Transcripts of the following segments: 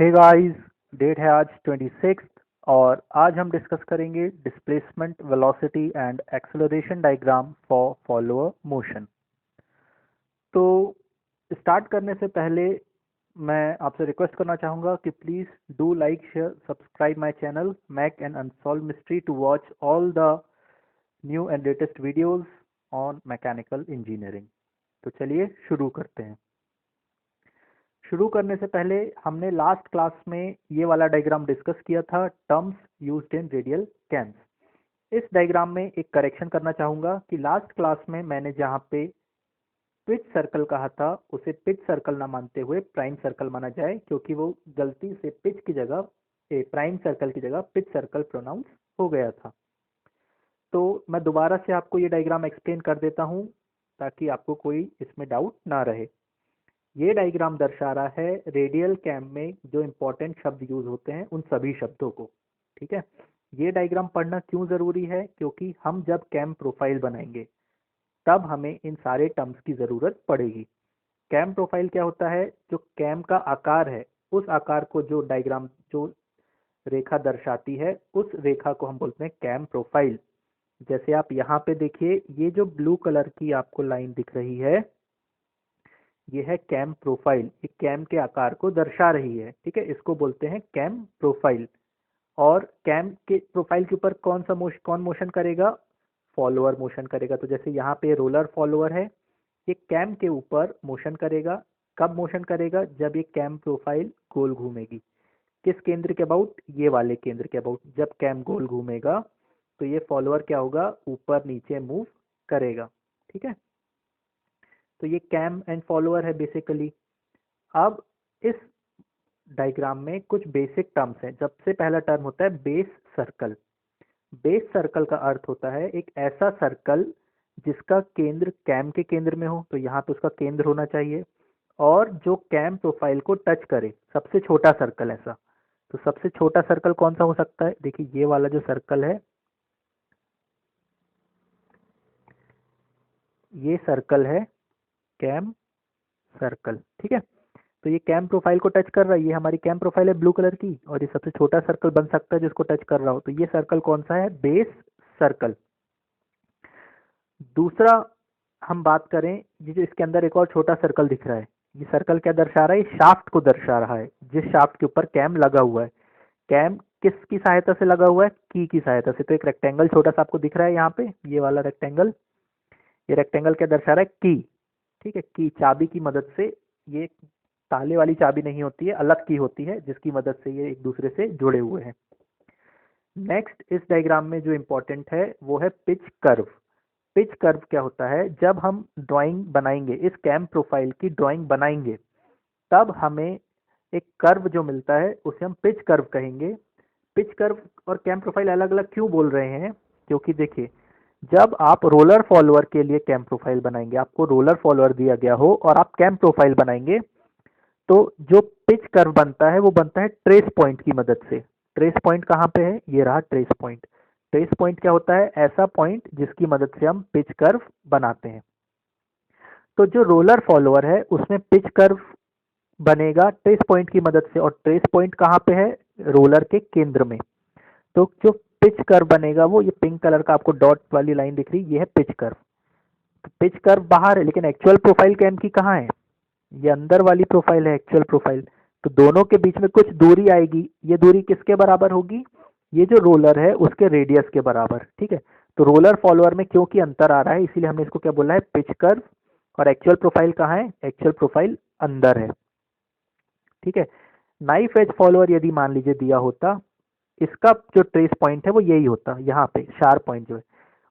Hey guys, date है आज 26 और आज हम डिस्कस करेंगे displacement velocity and acceleration diagram for follower motion. तो स्टार्ट करने से पहले मैं आपसे रिक्वेस्ट करना चाहूँगा कि please do like share subscribe my channel Mech and unsolve mystery to watch all the new and latest videos on mechanical engineering. तो चलिए शुरू करते हैं। शुरू करने से पहले हमने लास्ट क्लास में ये वाला डायग्राम डिस्कस किया था, terms used in radial camps. इस डायग्राम में एक करेक्शन करना चाहूँगा कि लास्ट क्लास में मैंने जहाँ पे पिच सर्कल कहा था उसे पिच सर्कल ना मानते हुए प्राइम सर्कल माना जाए, क्योंकि वो गलती से पिच की जगह प्राइम सर्कल की जगह पिच सर्कल प्रोनाउंस हो गया था। तो मैं दोबारा से आपको ये डायग्राम एक्सप्लेन कर देता हूँ ताकि आपको कोई इसमें डाउट ना रहे। ये डायग्राम दर्शा रहा है रेडियल कैम में जो इंपॉर्टेंट शब्द यूज होते हैं उन सभी शब्दों को। ठीक है, ये डायग्राम पढ़ना क्यों जरूरी है? क्योंकि हम जब कैम प्रोफाइल बनाएंगे तब हमें इन सारे टर्म्स की जरूरत पड़ेगी। कैम प्रोफाइल क्या होता है? जो कैम का आकार है उस आकार को जो डायग्राम जो रेखा दर्शाती है उस रेखा को हम बोलते हैं कैम प्रोफाइल। जैसे आप यहाँ पे देखिए, ये जो ब्लू कलर की आपको लाइन दिख रही है ये है कैम प्रोफाइल। ये कैम के आकार को दर्शा रही है। ठीक है, इसको बोलते हैं कैम प्रोफाइल। और कैम के प्रोफाइल के ऊपर कौन मोशन करेगा? फॉलोअर मोशन करेगा। तो जैसे यहाँ पे रोलर फॉलोअर है, ये कैम के ऊपर मोशन करेगा। कब मोशन करेगा? जब ये कैम प्रोफाइल गोल घूमेगी। किस केंद्र के अबाउट? ये वाले केंद्र के अबाउट। जब कैम गोल घूमेगा तो ये फॉलोअर क्या होगा? ऊपर नीचे मूव करेगा। ठीक है, तो ये कैम एंड फॉलोअर है बेसिकली। अब इस डायग्राम में कुछ बेसिक टर्म्स हैं। सबसे पहला टर्म होता है बेस सर्कल। बेस सर्कल का अर्थ होता है एक ऐसा सर्कल जिसका केंद्र कैम के केंद्र में हो, तो यहाँ पे उसका केंद्र होना चाहिए, और जो कैम प्रोफाइल को टच करे। सबसे छोटा सर्कल ऐसा। तो सबसे छोटा सर्कल कौन सा हो सकता है? देखिए, ये वाला जो सर्कल है ये सर्कल है कैम सर्कल। ठीक है, तो ये कैम प्रोफाइल को टच कर रहा है। ये हमारी कैम प्रोफाइल है ब्लू कलर की, और ये सबसे छोटा सर्कल बन सकता है जिसको टच कर रहा हो। तो ये सर्कल कौन सा है? Base circle. दूसरा हम बात करें, ये जो इसके अंदर एक और छोटा सर्कल दिख रहा है, ये सर्कल क्या दर्शा रहा है? ये शाफ्ट को दर्शा रहा है, जिस शाफ्ट के ऊपर कैम लगा हुआ है। कैम किसकी सहायता से लगा हुआ है? की सहायता से। तो एक रेक्टेंगल छोटा सा आपको दिख रहा है यहाँ पे, ये वाला रेक्टेंगल। ये रेक्टेंगल क्या दर्शा रहा है? की। ठीक है, की चाबी की मदद से। ये ताले वाली चाबी नहीं होती है, अलग की होती है जिसकी मदद से ये एक दूसरे से जुड़े हुए हैं। नेक्स्ट इस डायग्राम में जो इंपॉर्टेंट है वो है पिच कर्व। पिच कर्व क्या होता है? जब हम ड्राइंग बनाएंगे, इस कैम प्रोफाइल की ड्राइंग बनाएंगे, तब हमें एक कर्व जो मिलता है उसे हम पिच कर्व कहेंगे। पिच कर्व और कैम प्रोफाइल अलग अलग क्यों बोल रहे हैं? क्योंकि देखिए, जब आप रोलर फॉलोअर के लिए कैम प्रोफाइल बनाएंगे, आपको रोलर फॉलोअर दिया गया हो और आप कैम प्रोफाइल बनाएंगे, तो जो पिच कर्व बनता है वो बनता है ट्रेस पॉइंट की मदद से। ट्रेस पॉइंट कहाँ पे है? ये रहा ट्रेस पॉइंट। ट्रेस पॉइंट क्या होता है? ऐसा पॉइंट जिसकी मदद से हम पिच कर्व बनाते हैं। तो जो रोलर फॉलोअर है उसमें पिच कर्व बनेगा ट्रेस पॉइंट की मदद से, और ट्रेस पॉइंट कहाँ पे है? रोलर के केंद्र में। तो जो पिच कर्व बनेगा वो ये पिंक कलर का आपको डॉट वाली लाइन दिख रही, ये है पिच कर्व। तो पिच कर्व बाहर है, लेकिन एक्चुअल प्रोफाइल कैम की कहाँ है? ये अंदर वाली प्रोफाइल है एक्चुअल प्रोफाइल। तो दोनों के बीच में कुछ दूरी आएगी। ये दूरी किसके बराबर होगी? ये जो रोलर है उसके रेडियस के बराबर। ठीक है, तो रोलर फॉलोअर में क्योंकि अंतर आ रहा है इसीलिए हमने इसको क्या बोला है? Pitch curve. और एक्चुअल प्रोफाइल कहाँ है? एक्चुअल प्रोफाइल अंदर है। ठीक है, नाइफ एज फॉलोअर यदि मान लीजिए दिया होता, इसका जो ट्रेस पॉइंट है वो यही होता, यहाँ पे शार्प पॉइंट जो है।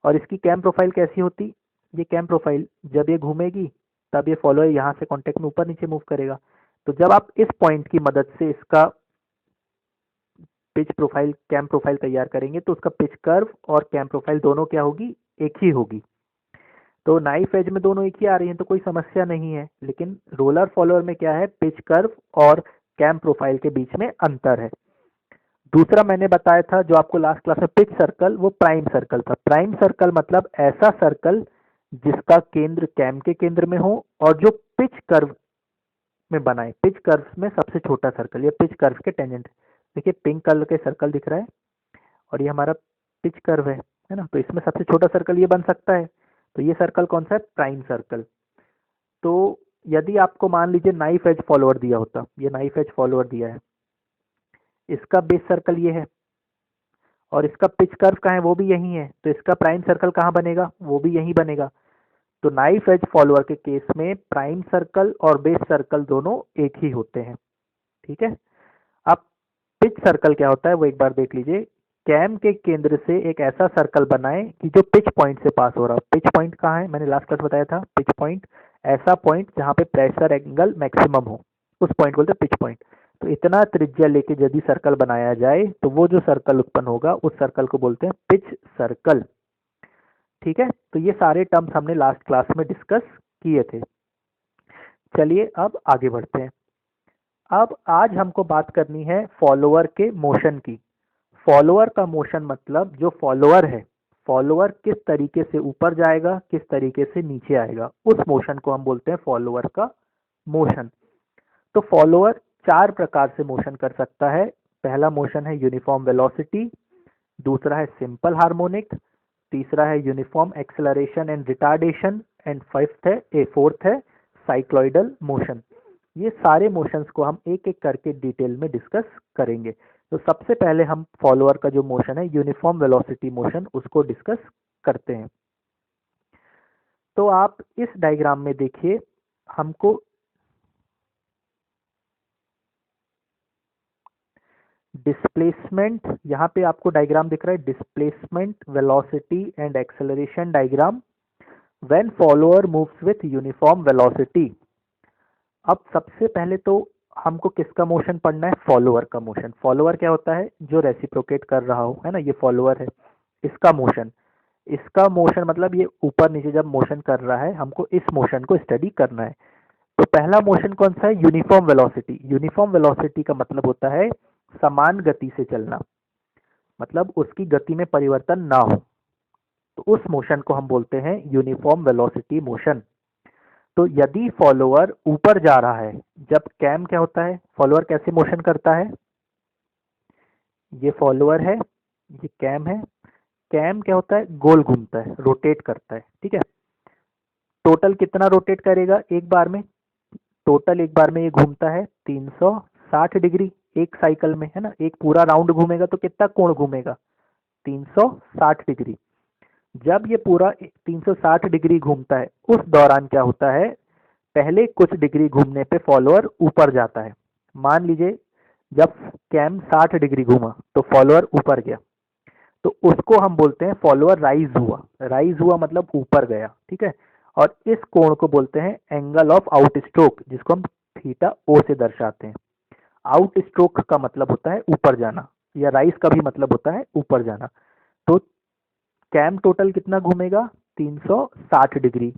और इसकी कैम प्रोफाइल कैसी होती? ये कैम प्रोफाइल जब ये घूमेगी तब ये फॉलोअर यहाँ से कांटेक्ट में ऊपर नीचे मूव करेगा। तो जब आप इस पॉइंट की मदद से इसका पिच प्रोफाइल कैम प्रोफाइल तैयार करेंगे तो उसका पिच कर्व और कैम प्रोफाइल दोनों क्या होगी? एक ही होगी। तो नाइफ एज में दोनों एक ही आ रही हैं तो कोई समस्या नहीं है, लेकिन रोलर फॉलोअर में क्या है? पिच कर्व और कैम प्रोफाइल के बीच में अंतर है। दूसरा मैंने बताया था जो आपको लास्ट क्लास में, पिच सर्कल, वो प्राइम सर्कल था। प्राइम सर्कल मतलब ऐसा सर्कल जिसका केंद्र कैम के केंद्र में हो और जो पिच कर्व में बनाए, पिच कर्व में सबसे छोटा सर्कल, ये पिच कर्व के टेंजेंट। देखिए पिंक कलर के सर्कल दिख रहा है और ये हमारा पिच कर्व है ना, तो इसमें सबसे छोटा सर्कल ये बन सकता है। तो ये सर्कल कौन सा है, प्राइम सर्कल। तो यदि आपको मान लीजिए नाइफ एज फॉलोअर दिया होता, ये नाइफ एज फॉलोअर दिया है, इसका बेस सर्कल ये है और इसका पिच कर्व कहाँ है, वो भी यही है, तो इसका प्राइम सर्कल कहाँ बनेगा, वो भी यही बनेगा। तो नाइफ एज फॉलोअर के केस में प्राइम सर्कल और बेस सर्कल दोनों एक ही होते हैं, ठीक है। अब पिच सर्कल क्या होता है वो एक बार देख लीजिए। कैम के केंद्र से एक ऐसा सर्कल बनाएं कि जो पिच पॉइंट से पास हो रहा हो। पिच पॉइंट कहाँ है, मैंने लास्ट क्लास बताया था, पिच पॉइंट ऐसा पॉइंट जहाँ पे प्रेशर एंगल मैक्सिमम हो, उस पॉइंट बोलते हैं पिच पॉइंट। तो इतना त्रिज्या लेके यदि सर्कल बनाया जाए तो वो जो सर्कल उत्पन्न होगा उस सर्कल को बोलते हैं पिच सर्कल, ठीक है। तो ये सारे टर्म्स हमने लास्ट क्लास में डिस्कस किए थे। चलिए अब आगे बढ़ते हैं। अब आज हमको बात करनी है फॉलोअर के मोशन की। फॉलोअर का मोशन मतलब जो फॉलोअर है, फॉलोअर किस तरीके से ऊपर जाएगा, किस तरीके से नीचे आएगा, उस मोशन को हम बोलते हैं फॉलोअर का मोशन। तो फॉलोअर चार प्रकार से मोशन कर सकता है। पहला मोशन है यूनिफॉर्म वेलोसिटी, दूसरा है सिंपल हार्मोनिक, तीसरा है uniform acceleration and retardation, and fourth है साइक्लॉइडल मोशन। ये सारे मोशंस को हम एक एक करके डिटेल में डिस्कस करेंगे। तो सबसे पहले हम फॉलोअर का जो मोशन है यूनिफॉर्म वेलोसिटी मोशन उसको डिस्कस करते हैं। तो आप इस डायग्राम में देखिए, हमको डिस्प्लेसमेंट, यहाँ पे आपको डायग्राम दिख रहा है, displacement velocity and acceleration diagram when follower moves with uniform velocity. अब सबसे पहले तो हमको किसका मोशन पढ़ना है, फॉलोअर का मोशन। फॉलोअर क्या होता है, जो रेसिप्रोकेट कर रहा हो, है ना, ये फॉलोअर है, इसका मोशन। इसका मोशन मतलब ये ऊपर नीचे जब मोशन कर रहा है, हमको इस मोशन को स्टडी करना है। तो पहला मोशन कौन सा है, यूनिफॉर्म वेलोसिटी। यूनिफॉर्म वेलोसिटी का मतलब होता है समान गति से चलना, मतलब उसकी गति में परिवर्तन ना हो, तो उस मोशन को हम बोलते हैं यूनिफॉर्म वेलोसिटी मोशन। तो यदि फॉलोअर ऊपर जा रहा है, जब कैम क्या होता है, फॉलोअर कैसे मोशन करता है, ये फॉलोअर है, ये कैम है। कैम क्या होता है, गोल घूमता है, रोटेट करता है, ठीक है। टोटल कितना रोटेट करेगा एक बार में, टोटल एक बार में ये घूमता है 360 डिग्री एक साइकिल में, है ना। एक पूरा राउंड घूमेगा तो कितना कोण घूमेगा, 360 डिग्री। जब ये पूरा 360 डिग्री घूमता है, उस दौरान क्या होता है, पहले कुछ डिग्री घूमने पे फॉलोअर ऊपर जाता है। मान लीजिए जब कैम 60 डिग्री घूमा तो फॉलोअर ऊपर गया, तो उसको हम बोलते हैं फॉलोअर राइज हुआ। राइज हुआ मतलब ऊपर गया, ठीक है। और इस कोण को बोलते हैं एंगल ऑफ आउट स्ट्रोक, जिसको हम थीटा ओ से दर्शाते हैं। आउट स्ट्रोक का मतलब होता है ऊपर जाना, या राइज का भी मतलब होता है ऊपर जाना। तो कैम टोटल कितना घूमेगा, 360 डिग्री।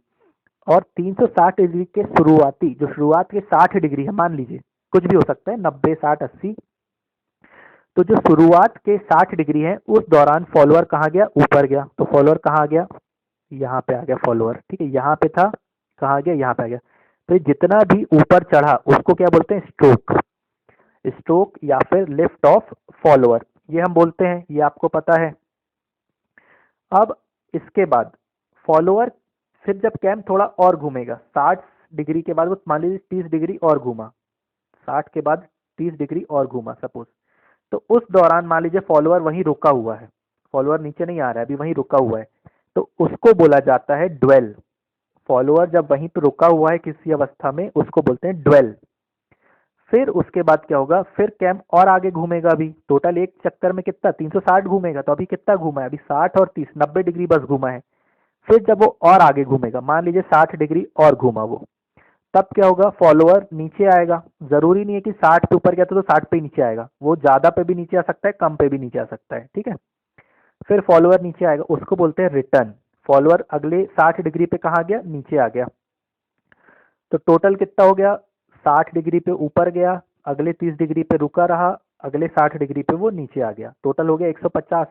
और 360 डिग्री के शुरुआती, जो शुरुआत के 60 डिग्री है, मान लीजिए कुछ भी हो सकता है, 90, 60, 80, तो जो शुरुआत के 60 डिग्री है उस दौरान फॉलोअर कहाँ गया, ऊपर गया। तो फॉलोअर कहाँ आ गया, यहाँ पे आ गया फॉलोअर, ठीक है। यहाँ पे था, कहाँ गया, यहाँ पे आ गया। तो जितना भी ऊपर चढ़ा उसको क्या बोलते हैं, स्ट्रोक। स्ट्रोक या फिर लिफ्ट ऑफ फॉलोअर, ये हम बोलते हैं, ये आपको पता है। अब इसके बाद फॉलोअर, फिर जब कैम थोड़ा और घूमेगा, 60 डिग्री के बाद वो मान लीजिए 30 डिग्री और घूमा, 60 के बाद 30 डिग्री और घूमा सपोज, तो उस दौरान मान लीजिए फॉलोअर वहीं रुका हुआ है, फॉलोअर नीचे नहीं आ रहा है, अभी वहीं रुका हुआ है, तो उसको बोला जाता है ड्वेल। फॉलोअर जब वहीं पर रुका हुआ है किसी अवस्था में, उसको बोलते हैं ड्वेल। फिर उसके बाद क्या होगा, फिर कैम और आगे घूमेगा। अभी टोटल एक चक्कर में कितना, 360 घूमेगा, तो अभी कितना घूमा है, अभी 60 और 30, 90 डिग्री बस घूमा है। फिर जब वो और आगे घूमेगा, मान लीजिए 60 डिग्री और घूमा वो, तब क्या होगा, फॉलोअर नीचे आएगा। जरूरी नहीं है कि 60 पे ऊपर गया तो 60 पे नीचे आएगा, वो ज्यादा पे भी नीचे आ सकता है, कम पे भी नीचे आ सकता है, ठीक है। फिर फॉलोअर नीचे आएगा, उसको बोलते हैं रिटर्न। फॉलोअर अगले 60 डिग्री पे कहाँ गया, नीचे आ गया। तो टोटल कितना हो गया, 60 डिग्री पे ऊपर गया, अगले 30 डिग्री पे रुका रहा, अगले 60 डिग्री पे वो नीचे आ गया, टोटल हो गया 150।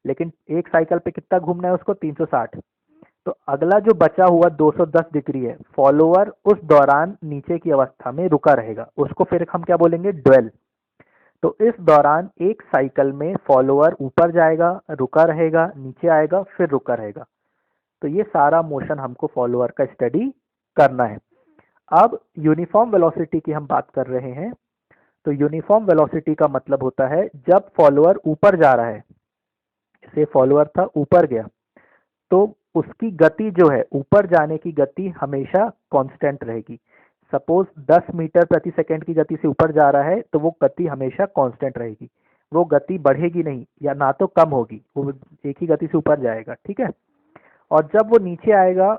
लेकिन एक साइकिल पे कितना घूमना है उसको, 360। तो अगला जो बचा हुआ 210 डिग्री है, फॉलोअर उस दौरान नीचे की अवस्था में रुका रहेगा, उसको फिर हम क्या बोलेंगे, ड्वेल। तो इस दौरान एक साइकिल में फॉलोअर ऊपर जाएगा, रुका रहेगा, नीचे आएगा, फिर रुका रहेगा। तो ये सारा मोशन हमको फॉलोअर का स्टडी करना है। अब यूनिफॉर्म वेलोसिटी की हम बात कर रहे हैं। तो यूनिफॉर्म वेलोसिटी का मतलब होता है जब फॉलोअर ऊपर जा रहा है, जैसे फॉलोअर था ऊपर गया, तो उसकी गति जो है, ऊपर जाने की गति हमेशा कांस्टेंट रहेगी। सपोज 10 मीटर प्रति सेकंड की गति से ऊपर जा रहा है, तो वो गति हमेशा कांस्टेंट रहेगी, वो गति बढ़ेगी नहीं या ना तो कम होगी, वो एक ही गति से ऊपर जाएगा, ठीक है। और जब वो नीचे आएगा,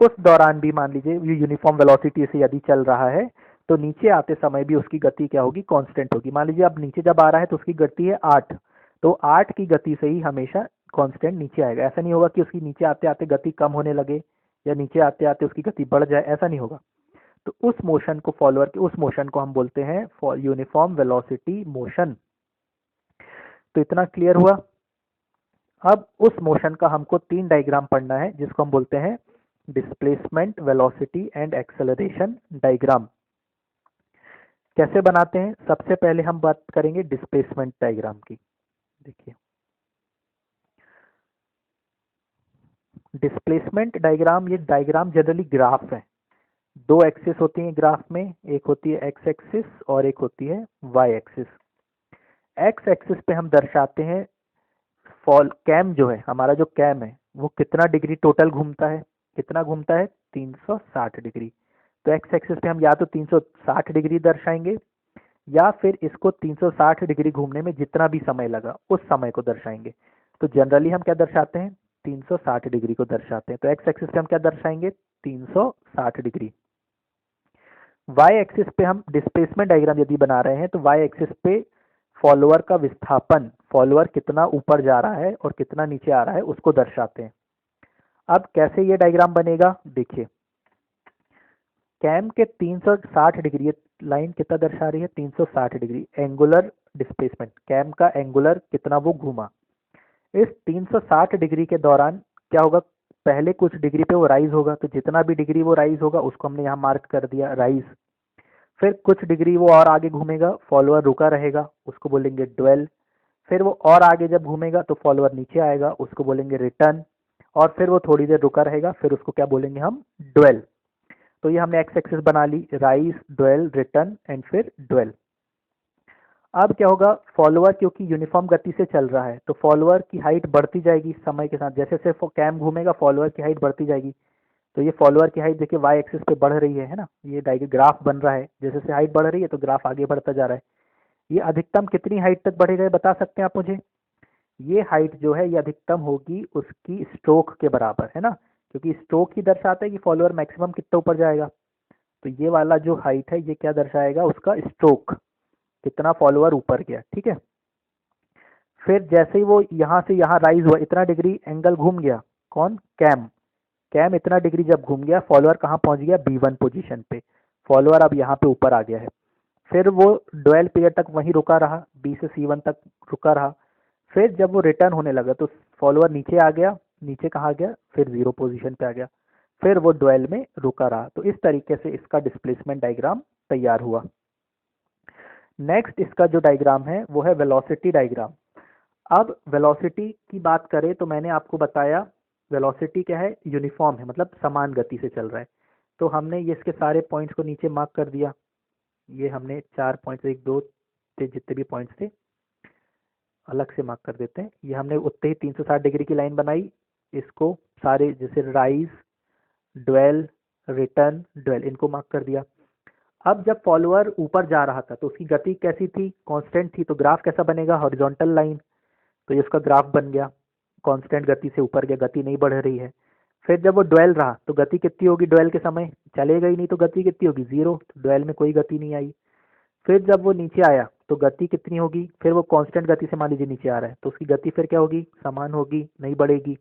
उस दौरान भी मान लीजिए ये यूनिफॉर्म वेलोसिटी से यदि चल रहा है, तो नीचे आते समय भी उसकी गति क्या होगी, कांस्टेंट होगी। मान लीजिए अब नीचे जब आ रहा है तो उसकी गति है 8, तो 8 की गति से ही हमेशा कांस्टेंट नीचे आएगा। ऐसा नहीं होगा कि उसकी नीचे आते आते गति कम होने लगे या नीचे आते आते उसकी गति बढ़ जाए, ऐसा नहीं होगा। तो उस मोशन को, फॉलोअर के उस मोशन को हम बोलते हैं यूनिफॉर्म वेलोसिटी मोशन। तो इतना क्लियर हुआ। अब उस मोशन का हमको 3 डायग्राम पढ़ना है, जिसको हम बोलते हैं displacement, velocity and acceleration diagram. कैसे बनाते हैं, सबसे पहले हम बात करेंगे डिस्प्लेसमेंट डायग्राम की। देखिए, डिस्प्लेसमेंट डायग्राम, ये डायग्राम जनरली ग्राफ है। 2 एक्सिस होती हैं ग्राफ में, एक होती है एक्स एक्सिस और एक होती है वाई एक्सिस। एक्स एक्सिस पे हम दर्शाते हैं फॉल कैम, जो है हमारा जो कैम है वो कितना डिग्री टोटल घूमता है, कितना घूमता है, 360 डिग्री। तो एक्स एक्सिस पे हम या तो 360 डिग्री दर्शाएंगे, या फिर इसको 360 डिग्री घूमने में जितना भी समय लगा उस समय को दर्शाएंगे। तो जनरली हम क्या दर्शाते हैं, 360 डिग्री को दर्शाते हैं। तो एक्स एक्सिस पे हम क्या दर्शाएंगे, 360 डिग्री। वाई एक्सिस पे हम डिस्प्लेसमेंट डायग्राम यदि बना रहे हैं, तो वाई एक्सिस पे फॉलोअर का विस्थापन, फॉलोअर कितना ऊपर जा रहा है और कितना नीचे आ रहा है, उसको दर्शाते हैं। अब कैसे ये डायग्राम बनेगा, देखिए, कैम के 360 डिग्री, लाइन कितना दर्शा रही है, 360 डिग्री एंगुलर डिस्प्लेसमेंट, कैम का एंगुलर कितना वो घूमा। इस 360 डिग्री के दौरान क्या होगा, पहले कुछ डिग्री पे वो राइज होगा, तो जितना भी डिग्री वो राइज होगा उसको हमने यहाँ मार्क कर दिया राइज। फिर कुछ डिग्री वो और आगे घूमेगा, फॉलोअर रुका रहेगा, उसको बोलेंगे ड्वेल। फिर वो और आगे जब घूमेगा तो फॉलोअर नीचे आएगा, उसको बोलेंगे रिटर्न। और फिर वो थोड़ी देर रुका रहेगा, फिर उसको क्या बोलेंगे हम, ड्वेल। तो ये हमने एक्स एक्सिस बना ली, राइज, ड्वेल, रिटर्न एंड फिर ड्वेल। अब क्या होगा, फॉलोअर क्योंकि यूनिफॉर्म गति से चल रहा है, तो फॉलोअर की हाइट बढ़ती जाएगी समय के साथ। जैसे जैसे कैम घूमेगा फॉलोअर की हाइट बढ़ती जाएगी। तो ये फॉलोअर की हाइट देखिए वाई एक्सिस पे बढ़ रही है ना, ये ग्राफ बन रहा है, जैसे जैसे हाइट बढ़ रही है तो ग्राफ आगे बढ़ता जा रहा है। ये अधिकतम कितनी हाइट तक बढ़ेगा, ये बता सकते हैं आप मुझे। ये हाइट जो है ये अधिकतम होगी उसकी स्ट्रोक के बराबर, है ना, क्योंकि स्ट्रोक ही दर्शाता है कि फॉलोअर मैक्सिमम कितना ऊपर जाएगा। तो ये वाला जो हाइट है ये क्या दर्शाएगा, उसका स्ट्रोक, कितना फॉलोअर ऊपर गया, ठीक है। फिर जैसे ही वो यहाँ से यहाँ राइज हुआ, इतना डिग्री एंगल घूम गया, कौन, कैम। कैम इतना डिग्री जब घूम गया, फॉलोअर कहाँ पहुंच गया, B1 पोजीशन पे। फॉलोअर अब यहाँ पे ऊपर आ गया है। फिर वो ड्वेल पीरियड तक वहीं रुका रहा, B से C1 तक रुका रहा। फिर जब वो रिटर्न होने लगा तो फॉलोअर नीचे आ गया, नीचे कहाँ गया, फिर 0 पोजीशन पे आ गया। फिर वो ड्वेल में रुका रहा। तो इस तरीके से इसका डिस्प्लेसमेंट डायग्राम तैयार हुआ। नेक्स्ट इसका जो डायग्राम है वो है वेलोसिटी डायग्राम। अब वेलोसिटी की बात करें तो मैंने आपको बताया वेलोसिटी क्या है, यूनिफॉर्म है, मतलब समान गति से चल रहा है। तो हमने ये इसके सारे पॉइंट्स को नीचे मार्क कर दिया। ये हमने 4 पॉइंट्स, 1 2 थे, जितने भी पॉइंट्स थे अलग से मार्क कर देते हैं। ये हमने उतने ही 360 डिग्री की लाइन बनाई, इसको सारे जैसे राइज, ड्वेल, रिटर्न, ड्वेल, इनको मार्क कर दिया। अब जब फॉलोअर ऊपर जा रहा था तो उसकी गति कैसी थी, कांस्टेंट थी। तो ग्राफ कैसा बनेगा, हॉरिजॉन्टल लाइन। तो ये उसका ग्राफ बन गया, कांस्टेंट गति से ऊपर गया, गति नहीं बढ़ रही है। फिर जब वो ड्वेल रहा तो गति कितनी होगी, ड्वेल के समय चलेगा ही नहीं, तो गति कितनी होगी, 0। तो ड्वेल में कोई गति नहीं आई। फिर जब वो नीचे आया तो गति कितनी होगी, फिर वो कांस्टेंट गति से मान लीजिए नीचे आ रहा है तो उसकी गति फिर क्या होगी, समान होगी, नहीं बढ़ेगी।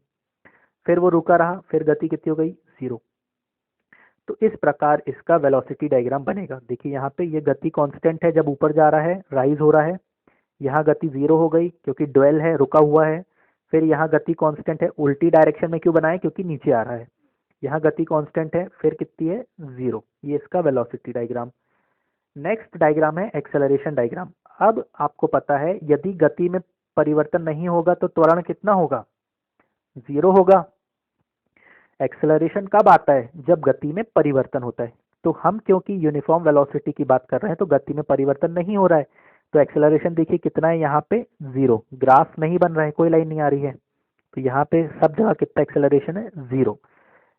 फिर वो रुका रहा, फिर गति कितनी हो गई, 0। तो इस प्रकार इसका वेलोसिटी डायग्राम बनेगा। देखिए यहाँ पे ये गति कांस्टेंट है, जब ऊपर जा रहा है, राइज हो रहा है। यहाँ गति 0 हो गई क्योंकि ड्वेल है, रुका हुआ है। फिर यहाँ गति कांस्टेंट है, उल्टी डायरेक्शन में क्यों बनाए, क्योंकि नीचे आ रहा है। यहाँ गति कांस्टेंट है, फिर कितनी है, 0। ये इसका वेलोसिटी डायग्राम। नेक्स्ट डायग्राम है एक्सेलरेशन डायग्राम। अब आपको पता है यदि गति में परिवर्तन नहीं होगा तो त्वरण कितना होगा, 0 होगा। एक्सेलरेशन कब आता है, जब गति में परिवर्तन होता है। तो हम क्योंकि यूनिफॉर्म वेलोसिटी की बात कर रहे हैं तो गति में परिवर्तन नहीं हो रहा है, तो एक्सेलरेशन देखिए कितना है, यहाँ पे 0, ग्राफ नहीं बन रहा है, कोई लाइन नहीं आ रही है, तो यहाँ पे सब जगह कितना एक्सेलरेशन है, 0।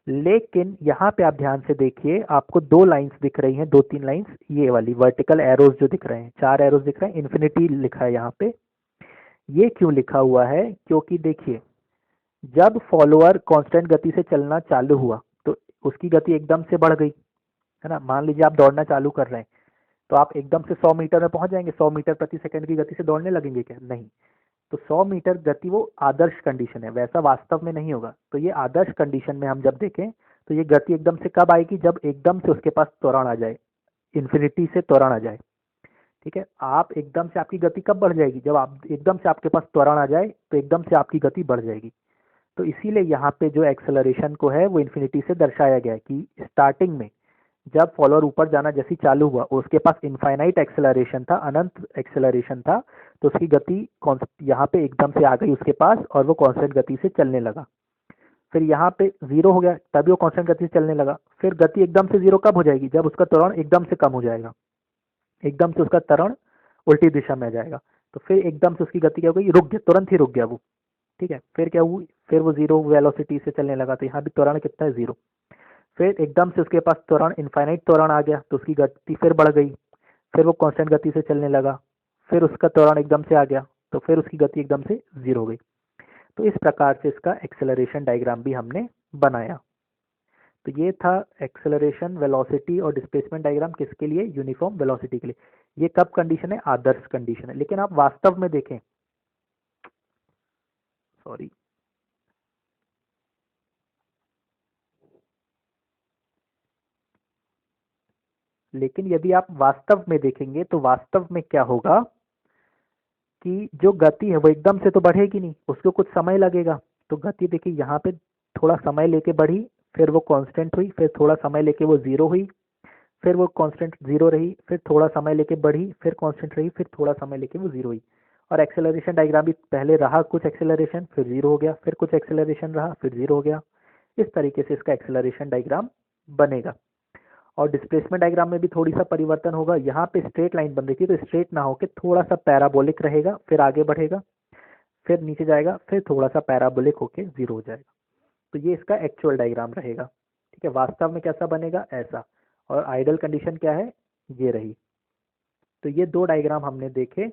लेकिन यहाँ पे आप ध्यान से देखिए, आपको दो लाइंस दिख रही हैं, 2-3 लाइंस, ये वाली वर्टिकल एरोज जो दिख रहे हैं, 4 एरोज दिख रहे हैं, इन्फिनिटी लिखा है यहाँ पे। ये क्यों लिखा हुआ है, क्योंकि देखिए जब फॉलोअर कांस्टेंट गति से चलना चालू हुआ तो उसकी गति एकदम से बढ़ गई, है ना। मान लीजिए आप दौड़ना चालू कर रहे हैं, तो आप एकदम से 100 मीटर में पहुंच जाएंगे, 100 मीटर प्रति सेकंड की गति से दौड़ने लगेंगे क्या, नहीं। तो 100 मीटर गति वो आदर्श कंडीशन है, वैसा वास्तव में नहीं होगा। तो ये आदर्श कंडीशन में हम जब देखें तो ये गति एकदम से कब आएगी, जब एकदम से उसके पास त्वरण आ जाए, इन्फिनिटी से त्वरण आ जाए, ठीक है। आप एकदम से, आपकी गति कब बढ़ जाएगी, जब आप एकदम से आपके पास त्वरण आ जाए तो एकदम से आपकी गति बढ़ जाएगी। तो इसीलिए यहाँ पे जो एक्सेलरेशन को है वो इन्फिनिटी से दर्शाया गया है कि स्टार्टिंग में जब फॉलोअर ऊपर जाना जैसी चालू हुआ, उसके पास इनफाइनाइट एक्सेलरेशन था, अनंत एक्सेलरेशन था, तो उसकी गति यहाँ पे एकदम से आ गई उसके पास और वो कांस्टेंट गति से चलने लगा। फिर यहाँ पे 0 हो गया, तभी वो कांस्टेंट गति से चलने लगा। फिर गति एकदम से 0 कब हो जाएगी, जब उसका त्वरण एकदम से कम हो जाएगा, एकदम से उसका त्वरण उल्टी दिशा में आ जाएगा। तो फिर एकदम से उसकी गति क्या हो गई, रुक गया, तुरंत ही रुक गया वो, ठीक है। फिर क्या हुई, फिर वो 0 वेलोसिटी से चलने लगा, तो यहाँ भी त्वरण कितना है, 0। फिर एकदम से उसके पास त्वरण, इनफाइनाइट त्वरण आ गया, तो उसकी गति फिर बढ़ गई, फिर वो कांस्टेंट गति से चलने लगा, फिर उसका त्वरण एकदम से आ गया, तो फिर उसकी गति एकदम से 0 हो गई। तो इस प्रकार से इसका एक्सेलरेशन डायग्राम भी हमने बनाया। तो ये था एक्सेलरेशन, वेलोसिटी और डिस्प्लेसमेंट डायग्राम, किसके लिए, यूनिफॉर्म वेलोसिटी के लिए। ये कब कंडीशन है, आदर्श कंडीशन है। लेकिन आप वास्तव में देखें, सॉरी, लेकिन यदि आप वास्तव में देखेंगे तो वास्तव में क्या होगा कि जो गति है वो एकदम से तो बढ़ेगी नहीं, उसको कुछ समय लगेगा। तो गति देखिए यहाँ पे थोड़ा समय लेके बढ़ी, फिर वो कांस्टेंट हुई, फिर थोड़ा समय लेके वो 0 हुई, फिर वो कांस्टेंट 0 रही, फिर थोड़ा समय लेके बढ़ी, फिर कांस्टेंट रही, फिर थोड़ा समय लेके वो 0 हुई। और एक्सेलरेशन डायग्राम भी पहले रहा कुछ एक्सेलरेशन, फिर 0 हो गया, फिर कुछ एक्सेलरेशन रहा, फिर 0 हो गया। इस तरीके से इसका एक्सेलरेशन डायग्राम बनेगा। और डिस्प्लेसमेंट डायग्राम में भी थोड़ी सा परिवर्तन होगा, यहाँ पे स्ट्रेट लाइन बन रही थी तो स्ट्रेट ना होकर थोड़ा सा पैराबोलिक रहेगा, फिर आगे बढ़ेगा, फिर नीचे जाएगा, फिर थोड़ा सा पैराबोलिक होके 0 हो जाएगा। तो ये इसका एक्चुअल डायग्राम रहेगा, ठीक है। वास्तव में कैसा बनेगा, ऐसा। और आइडल कंडीशन क्या है, ये रही। तो ये दो डायग्राम हमने देखे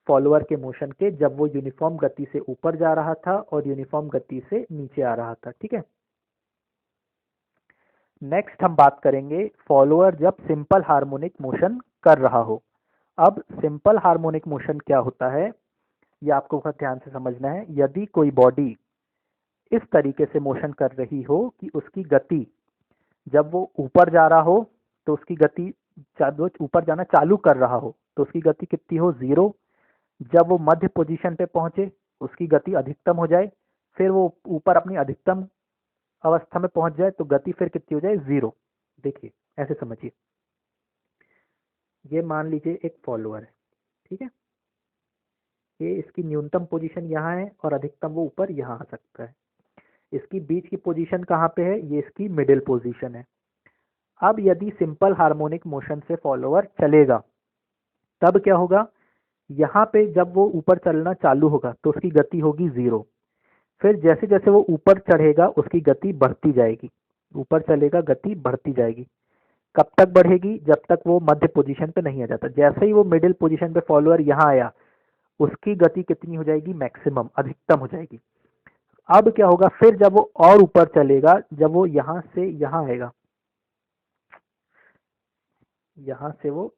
फॉलोअर के मोशन के, जब वो यूनिफॉर्म गति से ऊपर जा रहा था और यूनिफॉर्म गति से नीचे आ रहा था, ठीक है। नेक्स्ट हम बात करेंगे फॉलोअर जब सिंपल हार्मोनिक मोशन कर रहा हो। अब सिंपल हार्मोनिक मोशन क्या होता है, ये आपको बहुत ध्यान से समझना है। यदि कोई बॉडी इस तरीके से मोशन कर रही हो कि उसकी गति, जब वो ऊपर जा रहा हो तो उसकी गति, जब ऊपर जाना चालू कर रहा हो तो उसकी गति कितनी हो, 0। जब वो मध्य पोजीशन पे पहुंचे उसकी गति अधिकतम हो जाए, फिर वो ऊपर अपनी अधिकतम अवस्था में पहुंच जाए तो गति फिर कितनी हो जाए, 0। देखिए ऐसे समझिए, ये मान लीजिए एक फॉलोअर है, ठीक है। ये इसकी न्यूनतम पोजीशन यहाँ है और अधिकतम वो ऊपर यहाँ आ सकता है। इसकी बीच की पोजीशन कहाँ पे है, ये इसकी मिडिल पोजीशन है। अब यदि सिंपल हार्मोनिक मोशन से फॉलोअर चलेगा तब क्या होगा, यहाँ पे जब वो ऊपर चलना चालू होगा तो उसकी गति होगी 0। फिर जैसे जैसे वो ऊपर चढ़ेगा उसकी गति बढ़ती जाएगी, ऊपर चलेगा गति बढ़ती जाएगी। कब तक बढ़ेगी, जब तक वो मध्य पोजीशन पे नहीं आ जाता। जैसे ही वो मिडिल पोजीशन पे फॉलोअर यहाँ आया उसकी गति कितनी हो जाएगी, मैक्सिमम, अधिकतम हो जाएगी। अब क्या होगा, फिर जब वो और ऊपर चलेगा, जब वो यहाँ से यहाँ आएगा, यहाँ से वो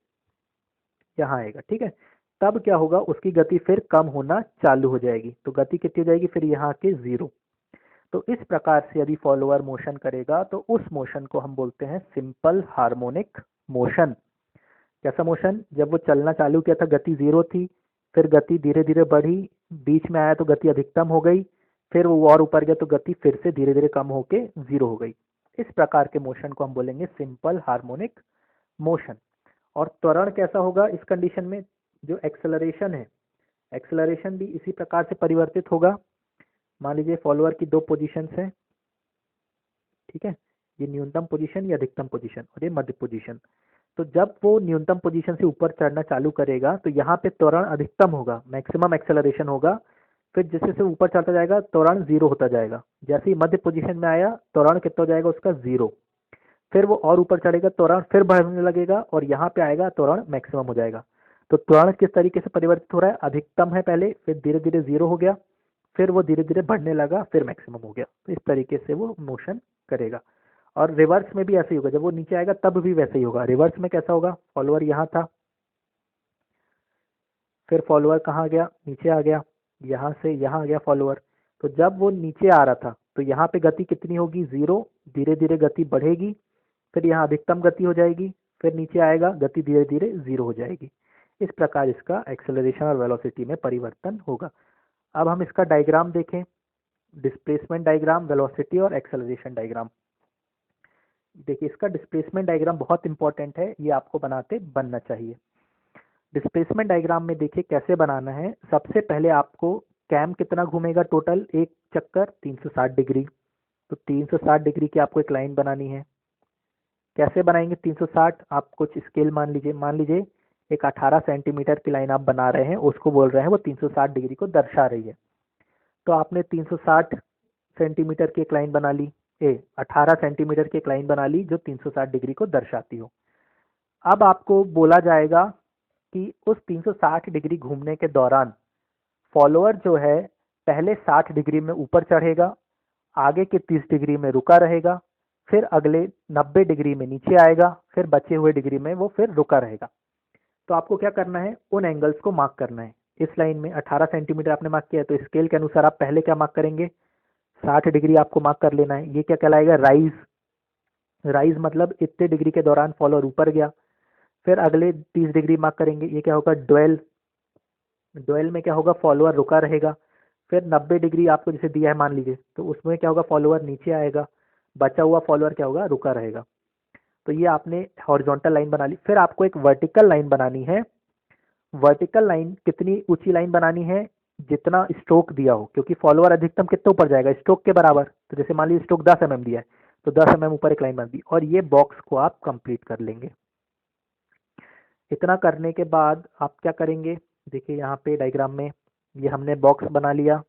यहाँ आएगा, ठीक है, तब क्या होगा, उसकी गति फिर कम होना चालू हो जाएगी। तो गति कितनी हो जाएगी, फिर यहाँ के 0। तो इस प्रकार से यदि फॉलोअर मोशन करेगा तो उस मोशन को हम बोलते हैं सिंपल हार्मोनिक मोशन। कैसा मोशन, जब वो चलना चालू किया था गति 0 थी, फिर गति धीरे धीरे बढ़ी, बीच में आया तो गति अधिकतम हो गई, फिर वो और ऊपर गया तो गति फिर से धीरे धीरे कम होके जीरो हो गई। इस प्रकार के मोशन को हम बोलेंगे सिंपल हार्मोनिक मोशन। और त्वरण कैसा होगा इस कंडीशन में? जो एक्सेलरेशन है, एक्सेलरेशन भी इसी प्रकार से परिवर्तित होगा। मान लीजिए फॉलोअर की दो पोजीशंस हैं, ठीक है, ये न्यूनतम पोजीशन, ये अधिकतम पोजीशन और ये मध्य पोजीशन। तो जब वो न्यूनतम पोजीशन से ऊपर चढ़ना चालू करेगा तो यहाँ पे त्वरण अधिकतम होगा, मैक्सिमम एक्सेलरेशन होगा। फिर जैसे जैसे ऊपर चढ़ता जाएगा त्वरण जीरो होता जाएगा। जैसे ही मध्य पोजीशन में आया त्वरण कितना हो जाएगा उसका? जीरो। फिर वो और ऊपर चढ़ेगा त्वरण फिर बढ़ने लगेगा और यहाँ पे आएगा त्वरण मैक्सिमम हो जाएगा। तो त्वरण किस तरीके से परिवर्तित हो रहा है? अधिकतम है पहले, फिर धीरे धीरे जीरो हो गया, फिर वो धीरे धीरे बढ़ने लगा, फिर मैक्सिमम हो गया। तो इस तरीके से वो मोशन करेगा। और रिवर्स में भी ऐसे ही होगा, जब वो नीचे आएगा तब भी वैसे ही होगा। रिवर्स में कैसा होगा? फॉलोअर यहाँ था, फिर फॉलोअर कहाँ गया? नीचे आ गया, यहाँ से यहाँ आ गया फॉलोअर। तो जब वो नीचे आ रहा था तो यहाँ पे गति कितनी होगी? जीरो। धीरे धीरे गति बढ़ेगी, फिर यहाँ अधिकतम गति हो जाएगी, फिर नीचे आएगा गति धीरे धीरे जीरो हो जाएगी। इस प्रकार इसका एक्सेलरेशन और वेलोसिटी में परिवर्तन होगा। अब हम इसका डायग्राम देखें, डिस्प्लेसमेंट डायग्राम, वेलोसिटी और एक्सेलरेशन डायग्राम। देखिए इसका डिस्प्लेसमेंट डायग्राम बहुत इंपॉर्टेंट है, ये आपको बनाते बनना चाहिए। डिस्प्लेसमेंट डायग्राम में देखिए कैसे बनाना है। सबसे पहले आपको कैम कितना घूमेगा टोटल? एक चक्कर 360 डिग्री। तो 360 डिग्री की आपको एक लाइन बनानी है। कैसे बनाएंगे 360? आप कुछ स्केल मान लीजिए एक 18 सेंटीमीटर की लाइन आप बना रहे हैं, उसको बोल रहे हैं वो 360 डिग्री को दर्शा रही है। तो आपने 360 सेंटीमीटर की एक लाइन बना ली, 18 सेंटीमीटर की एक लाइन बना ली जो 360 डिग्री को दर्शाती हो। अब आपको बोला जाएगा कि उस 360 डिग्री घूमने के दौरान फॉलोअर जो है पहले 60 डिग्री में ऊपर चढ़ेगा, आगे के 30 डिग्री में रुका रहेगा, फिर अगले 90 डिग्री में नीचे आएगा, फिर बचे हुए डिग्री में वो फिर रुका रहेगा। तो आपको क्या करना है? उन एंगल्स को मार्क करना है। इस लाइन में 18 सेंटीमीटर आपने मार्क किया है, तो स्केल के अनुसार आप पहले क्या मार्क करेंगे? 60 डिग्री आपको मार्क कर लेना है। ये क्या कहलाएगा? राइज। राइज मतलब इतने डिग्री के दौरान फॉलोअर ऊपर गया। फिर अगले 30 डिग्री मार्क करेंगे, ये क्या होगा? ड्वेल। ड्वेल में क्या होगा? फॉलोअर रुका रहेगा। फिर 90 डिग्री आपको जैसे दिया है मान लीजिए, तो उसमें क्या होगा? फॉलोअर नीचे आएगा, बचा हुआ फॉलोअर क्या होगा? रुका रहेगा। तो ये आपने हॉरिजॉन्टल लाइन बना ली। फिर आपको एक वर्टिकल लाइन बनानी है। वर्टिकल लाइन कितनी ऊंची लाइन बनानी है? जितना स्ट्रोक दिया हो, क्योंकि फॉलोअर अधिकतम कितना ऊपर जाएगा? स्ट्रोक के बराबर। तो जैसे मान लीजिए स्ट्रोक 10 mm दिया है, तो 10 mm ऊपर एक लाइन बन दी और ये बॉक्स को आप कंप्लीट कर लेंगे। इतना करने के बाद आप क्या करेंगे? देखिए यहाँ पे डायग्राम में ये हमने बॉक्स बना लिया,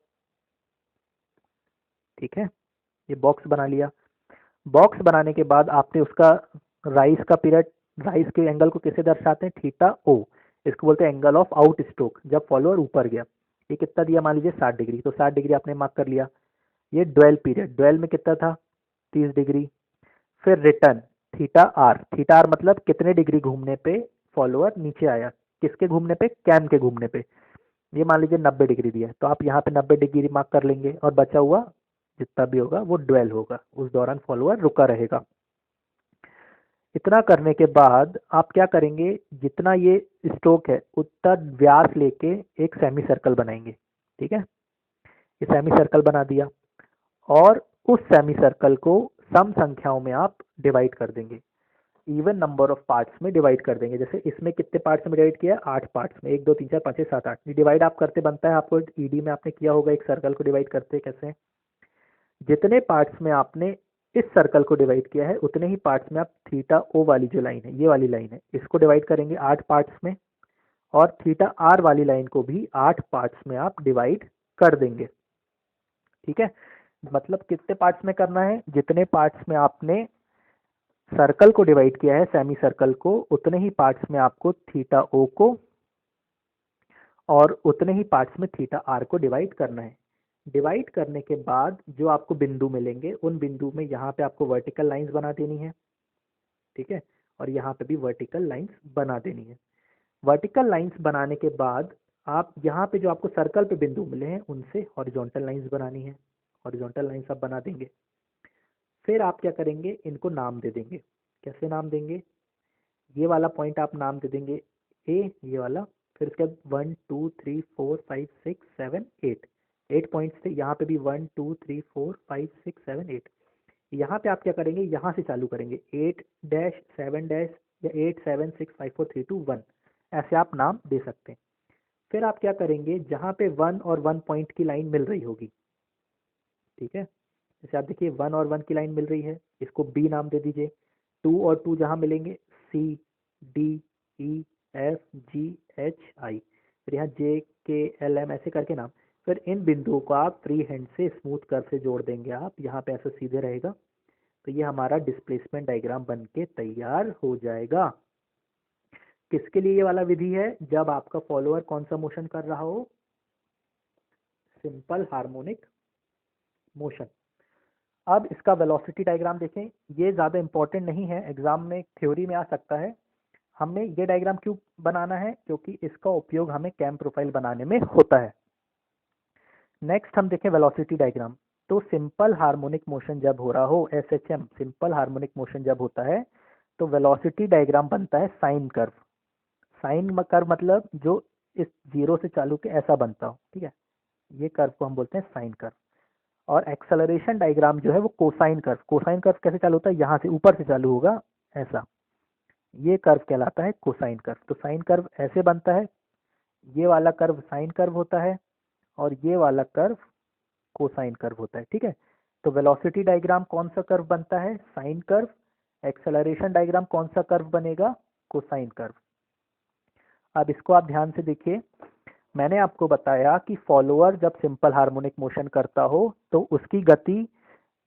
ठीक है, ये बॉक्स बना लिया। बॉक्स बनाने के बाद आपने उसका राइज का पीरियड, राइज के एंगल को कैसे दर्शाते हैं? थीटा ओ। इसको बोलते हैं एंगल ऑफ आउट स्ट्रोक, जब फॉलोअर ऊपर गया। ये कितना दिया? मान लीजिए 60 डिग्री, तो 60 डिग्री आपने मार्क कर लिया। ये ड्वेल पीरियड, ड्वेल में कितना था? 30 डिग्री। फिर return theta R. Theta R मतलब कितने डिग्री घूमने पे फॉलोअर नीचे आया? किसके घूमने पे? कैम के घूमने पे। ये मान लीजिए 90 डिग्री दिया है, तो आप यहाँ पे 90 डिग्री मार्क कर लेंगे और बचा हुआ जितना भी होगा वो ड्वेल होगा, उस दौरान फॉलोअर रुका रहेगा। इतना करने के बाद आप क्या करेंगे? जितना ये स्ट्रोक है उतना व्यास लेके एक सेमी सर्कल बनाएंगे, ठीक है। ये सेमी सर्कल बना दिया और उस सेमी सर्कल को सम संख्याओं में आप डिवाइड कर देंगे, इवन नंबर ऑफ पार्ट्स में डिवाइड कर देंगे। जैसे इसमें कितने पार्ट्स में डिवाइड किया? 8 पार्ट्स में, 1 2 3 4 5 6 7 8। डिवाइड आप करते बनता है, आपको ईडी में आपने किया होगा एक सर्कल को डिवाइड करते कैसे। जितने पार्ट्स में आपने इस सर्कल को डिवाइड किया है उतने ही पार्ट्स में आप थीटा ओ वाली जो लाइन है, ये वाली लाइन है, इसको डिवाइड करेंगे 8 पार्ट्स में। और थीटा आर वाली लाइन को भी 8 पार्ट्स में आप डिवाइड कर देंगे, ठीक है। मतलब कितने पार्ट्स में करना है? जितने पार्ट्स में आपने सर्कल को डिवाइड किया है, सेमी सर्कल को, उतने ही पार्ट्स में आपको थीटा ओ को और उतने ही पार्ट्स में थीटा आर को डिवाइड करना है। डिवाइड करने के बाद जो आपको बिंदु मिलेंगे उन बिंदु में यहाँ पे आपको वर्टिकल लाइंस बना देनी है, ठीक है, और यहाँ पे भी वर्टिकल लाइंस बना देनी है। वर्टिकल लाइंस बनाने के बाद आप यहाँ पे जो आपको सर्कल पे बिंदु मिले हैं उनसे हॉरिजॉन्टल लाइंस बनानी है। हॉरिजॉन्टल लाइंस आप बना देंगे। फिर आप क्या करेंगे? इनको नाम दे देंगे। कैसे नाम देंगे? ये वाला पॉइंट आप नाम दे देंगे ए, ये वाला। फिर उसके बाद 1 2 3 4 5 6 7 8 पॉइंट्स थे, यहाँ पे भी 1 2 3 4 5 6 7 8। यहाँ पे आप क्या करेंगे, यहाँ से चालू करेंगे 8 डैश 7 डैश या 8 7 6 5 4 3 2 1, ऐसे आप नाम दे सकते हैं। फिर आप क्या करेंगे, जहाँ पे 1 और 1 पॉइंट की लाइन मिल रही होगी, ठीक है, जैसे आप देखिए 1 और 1 की लाइन मिल रही है, इसको बी नाम दे दीजिए। 2 और 2 जहाँ मिलेंगे, C D E F G H I, फिर यहाँ जे के एल एम ऐसे करके नाम। फिर इन बिंदुओं को आप फ्री हैंड से स्मूथ कर्व से जोड़ देंगे, आप यहाँ पे ऐसे सीधे रहेगा, तो ये हमारा डिस्प्लेसमेंट डायग्राम बन के तैयार हो जाएगा। किसके लिए ये वाला विधि है, जब आपका फॉलोअर कौन सा मोशन कर रहा हो, सिंपल हार्मोनिक मोशन। अब इसका वेलोसिटी डायग्राम देखें, ये ज़्यादा इंपॉर्टेंट नहीं है, एग्जाम में थ्योरी में आ सकता है। हमें ये डायग्राम क्यों बनाना है, क्योंकि इसका उपयोग हमें कैम प्रोफाइल बनाने में होता है। नेक्स्ट हम देखें वेलोसिटी डायग्राम। तो सिंपल हार्मोनिक मोशन जब हो रहा हो, एसएचएम सिंपल हार्मोनिक मोशन जब होता है, तो वेलोसिटी डायग्राम बनता है साइन कर्व। साइन कर्व मतलब जो इस जीरो से चालू के ऐसा बनता हो, ठीक है, ये कर्व को हम बोलते हैं साइन कर्व। और एक्सेलरेशन डायग्राम जो है वो कोसाइन कर्व। कोसाइन कर्व कैसे चालू होता है, यहाँ से ऊपर से चालू होगा ऐसा, ये कर्व कहलाता है कोसाइन कर्व। तो साइन कर्व ऐसे बनता है, ये वाला कर्व साइन कर्व होता है और ये वाला कर्व कोसाइन कर्व होता है, ठीक है। तो वेलोसिटी डायग्राम कौन सा कर्व बनता है, साइन कर्व। एक्सेलरेशन डायग्राम कौन सा कर्व बनेगा, कोसाइन कर्व। अब इसको आप ध्यान से देखिए, मैंने आपको बताया कि फॉलोअर जब सिंपल हार्मोनिक मोशन करता हो तो उसकी गति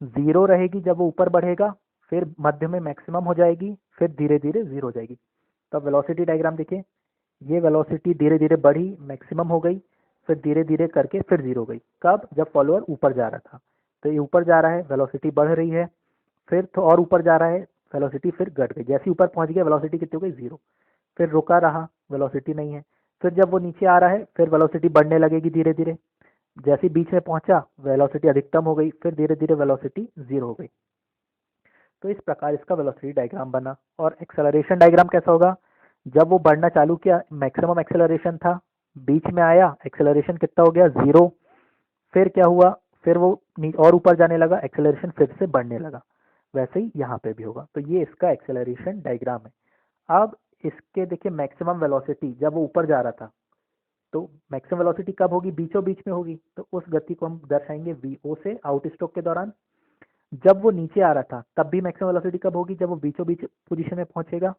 0 रहेगी जब वो ऊपर बढ़ेगा, फिर मध्य में मैक्सिमम हो जाएगी, फिर धीरे धीरे 0 हो जाएगी। तो अब वेलोसिटी डायग्राम देखिए, ये वेलोसिटी धीरे धीरे बढ़ी, मैक्सिमम हो गई, फिर धीरे धीरे करके फिर 0 हो गई। कब, जब फॉलोअर ऊपर जा रहा था। तो ये ऊपर जा रहा है, वेलोसिटी बढ़ रही है, फिर तो और ऊपर जा रहा है, वेलोसिटी फिर घट गई। जैसे ऊपर पहुंच गया, वेलोसिटी कितनी हो गई, 0। फिर रुका रहा, वेलोसिटी नहीं है। फिर जब वो नीचे आ रहा है, फिर वेलोसिटी बढ़ने लगेगी धीरे धीरे। जैसे बीच में पहुंचा, वेलोसिटी अधिकतम हो गई, फिर धीरे धीरे वेलोसिटी 0 हो गई। तो इस प्रकार इसका वेलोसिटी डायग्राम बना। और एक्सेलरेशन डायग्राम कैसा होगा, जब वो बढ़ना चालू किया, मैक्सिमम एक्सेलरेशन था, बीच में आया, एक्सेलरेशन कितना हो गया, 0। फिर क्या हुआ, फिर वो और ऊपर जाने लगा, एक्सेलरेशन फिर से बढ़ने लगा। वैसे ही यहाँ पे भी होगा। तो ये इसका एक्सेलरेशन डायग्राम है। अब इसके देखिए मैक्सिमम वेलोसिटी जब वो ऊपर जा रहा था, तो मैक्सिमम वेलोसिटी कब होगी, बीचों बीच में होगी। तो उस गति को हम दर्शाएंगे वीओ से, आउट स्ट्रोक के दौरान। जब वो नीचे आ रहा था तब भी मैक्सिमम वेलोसिटी कब होगी, जब वो बीचों बीच पोजीशन में पहुंचेगा,